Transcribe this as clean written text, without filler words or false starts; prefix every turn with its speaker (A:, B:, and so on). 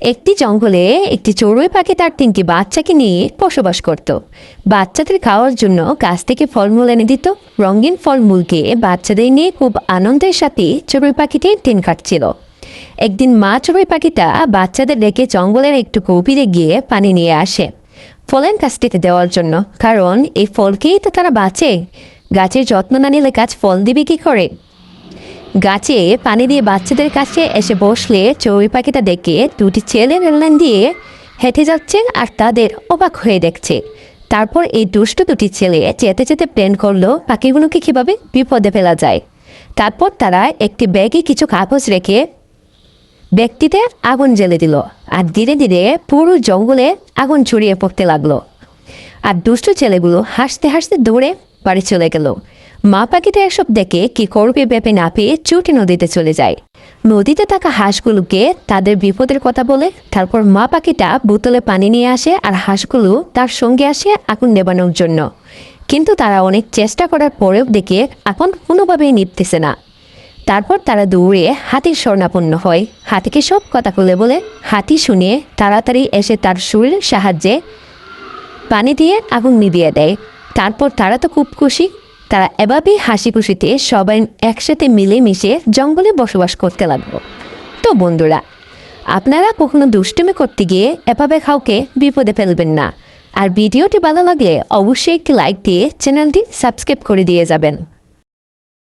A: একটি জঙ্গলে একটি চড়ুই পাখি তার তিনটি বাচ্চাকে নিয়ে বসবাস করত। বাচ্চাদের খাওয়ার জন্য গাছ থেকে ফলমূল এনে দিত। রঙিন ফলমূলকে বাচ্চাদের নিয়ে খুব আনন্দের সাথে চড়ুই পাখিটি দিন কাটছিল। একদিন মা চড়ুই পাখিটা বাচ্চাদের রেখে জঙ্গলের একটু গভীরে গিয়ে পানি নিয়ে আসে ফলের গাছটিতে দেওয়ার জন্য, কারণ এই ফলকেই তো তারা বাঁচে। গাছের যত্ন না নিলে গাছ ফল দিবে কী করে? গাছে পানি দিয়ে বাচ্চাদের কাছে এসে বসলে চড়ুই পাখিটা দেখে দুটি ছেলে রেললাইন দিয়ে হেঁটে যাচ্ছে আর তাদের অবাক হয়ে দেখছে। তারপর এই দুষ্টু দুটি ছেলে যেতে যেতে প্ল্যান করলো পাখিগুলোকে কীভাবে বিপদে ফেলা যায়। তারপর তারা একটি ব্যাগে কিছু কাগজ রেখে ব্যাগটিতে আগুন জ্বেলে দিল, আর ধীরে ধীরে পুরো জঙ্গলে আগুন ছড়িয়ে পড়তে লাগলো। আর দুষ্টু ছেলেগুলো হাসতে হাসতে দৌড়ে বাড়ি চলে গেল। মা পাখিটা এসব দেখে কি করবে ভেবে না পেয়ে ছুটে নদীতে চলে যায়। নদীতে থাকা হাঁসগুলোকে তাদের বিপদের কথা বলে, তারপর মা পাখিটা বোতলে পানি নিয়ে আসে আর হাঁসগুলো তার সঙ্গে আসে আগুন নেবানোর জন্য। কিন্তু তারা অনেক চেষ্টা করার পরেও দেখে আগুন কোনোভাবেই নিভতেছে না। তারপর তারা দৌড়ে হাতির শরণাপন্ন হয়। হাতিকে সব কথা খুলে বলে হাতি শুনে তাড়াতাড়ি এসে তার শরীরের সাহায্যে পানি দিয়ে আগুন নিভিয়ে দেয়। তারপর তারা তো খুব খুশি। তারা এভাবেই হাসি খুশিতে সবাই একসাথে মিলেমিশে জঙ্গলে বসবাস করতে লাগলো। তো বন্ধুরা, আপনারা কখনো দুষ্টুমি করতে গিয়ে এভাবে কাউকে বিপদে ফেলবেন না। আর ভিডিওটি ভালো লাগলে অবশ্যই একটি লাইক দিয়ে চ্যানেলটি সাবস্ক্রাইব করে দিয়ে যাবেন।